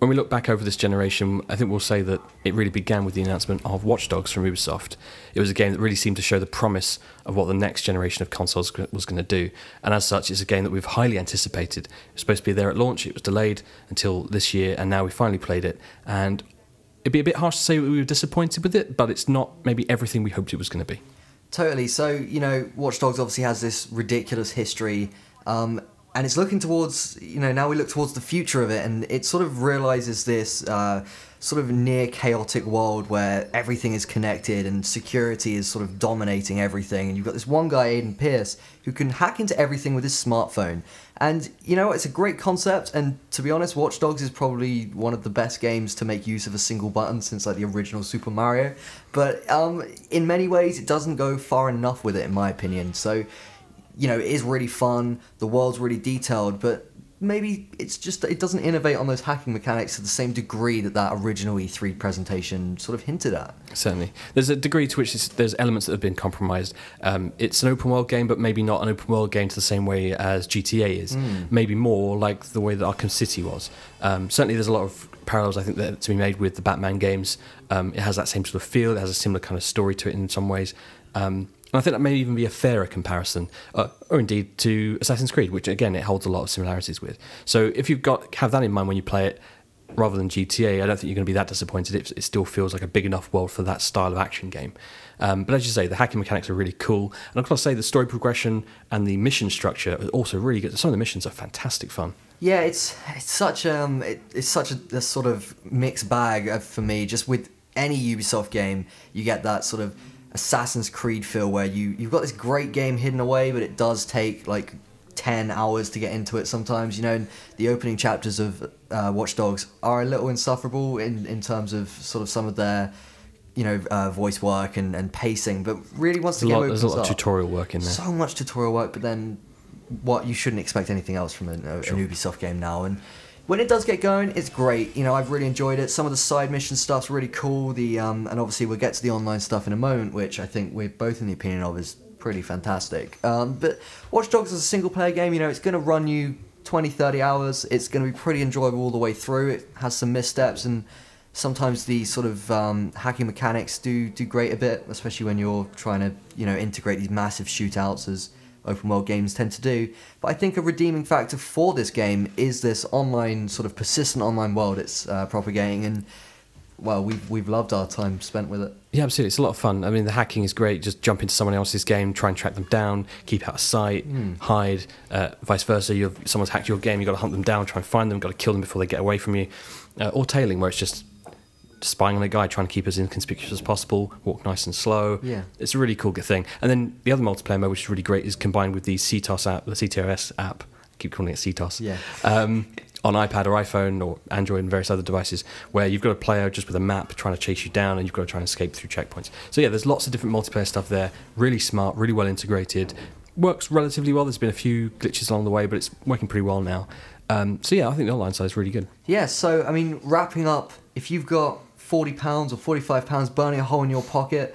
when we look back over this generation, I think we'll say that it really began with the announcement of Watch Dogs from Ubisoft. It was a game that really seemed to show the promise of what the next generation of consoles was going to do. And as such, it's a game that we've highly anticipated. It was supposed to be there at launch, it was delayed until this year, and now we finally played it. And it'd be a bit harsh to say we were disappointed with it, but it's not maybe everything we hoped it was going to be. Totally. So, you know, Watch Dogs obviously has this ridiculous history, and it's looking towards, you know, now we look towards the future of it, and it sort of realizes this sort of near chaotic world where everything is connected and security is sort of dominating everything. And you've got this one guy, Aiden Pierce, who can hack into everything with his smartphone. And, you know, it's a great concept, and to be honest, Watch Dogs is probably one of the best games to make use of a single button since, like, the original Super Mario. But in many ways, it doesn't go far enough with it, in my opinion. So, you know, it is really fun, the world's really detailed, but maybe it's just that it doesn't innovate on those hacking mechanics to the same degree that that original E3 presentation sort of hinted at. Certainly. There's a degree to which there's elements that have been compromised. It's an open world game, but maybe not an open world game to the same way as GTA is. Maybe more like the way that Arkham City was. Certainly there's a lot of parallels, I think, that to be made with the Batman games. It has that same sort of feel, it has a similar kind of story to it in some ways. And I think that may even be a fairer comparison, or indeed to Assassin's Creed, which again it holds a lot of similarities with. So if you've have that in mind when you play it, rather than GTA, I don't think you're going to be that disappointed. It still feels like a big enough world for that style of action game. But as you say, the hacking mechanics are really cool, and I've got to say the story progression and the mission structure are also really good. Some of the missions are fantastic fun. Yeah, it's such a sort of mixed bag for me. Just with any Ubisoft game, you get that sort of Assassin's Creed feel where you've got this great game hidden away, but it does take like 10 hours to get into it sometimes. You know, and the opening chapters of Watch Dogs are a little insufferable in terms of sort of some of their, you know, voice work and pacing, but really once the game opens up, there's a lot of tutorial work in there. So much tutorial work, but then you shouldn't expect anything else from an Ubisoft game now. And when it does get going, it's great. You know, I've really enjoyed it. Some of the side mission stuff's really cool. And obviously we'll get to the online stuff in a moment, which I think we're both in the opinion of is pretty fantastic. But Watch Dogs is a single player game. You know, it's going to run you 20, 30 hours. It's going to be pretty enjoyable all the way through. It has some missteps, and sometimes the sort of hacking mechanics do grate a bit, especially when you're trying to, you know, integrate these massive shootouts as open world games tend to do. But I think a redeeming factor for this game is this online, sort of persistent online world it's propagating, and well, we've loved our time spent with it. Yeah, absolutely. It's a lot of fun. I mean, the hacking is great. Just jump into someone else's game, try and track them down, keep out of sight, hide, vice versa. Someone's hacked your game, you've got to hunt them down, try and find them, got to kill them before they get away from you. Or tailing, where it's just spying on a guy, trying to keep as inconspicuous as possible, walk nice and slow. Yeah. It's a really cool thing. And then the other multiplayer mode, which is really great, is combined with the CTOS app, the CTOS app. I keep calling it CTOS. Yeah. On iPad or iPhone or Android and various other devices, where you've got a player just with a map trying to chase you down, and you've got to try and escape through checkpoints. So yeah, there's lots of different multiplayer stuff there. Really smart, really well integrated. Works relatively well. There's been a few glitches along the way, but it's working pretty well now. So yeah, I think the online side is really good. Yeah, so I mean, wrapping up, if you've got £40 or £45 burning a hole in your pocket,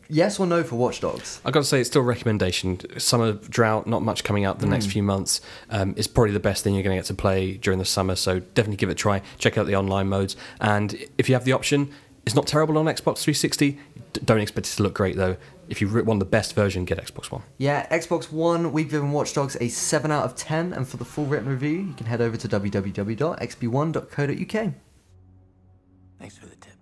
yes or no for Watch Dogs? I've got to say, it's still a recommendation. Summer drought, not much coming out the next few months. It's probably the best thing you're going to get to play during the summer, so definitely give it a try. Check out the online modes. And if you have the option, it's not terrible on Xbox 360. Don't expect it to look great, though. If you want the best version, get Xbox One. Yeah, Xbox One, we've given Watch Dogs a 7 out of 10, and for the full written review, you can head over to www.xb1.co.uk. Thanks for the tip.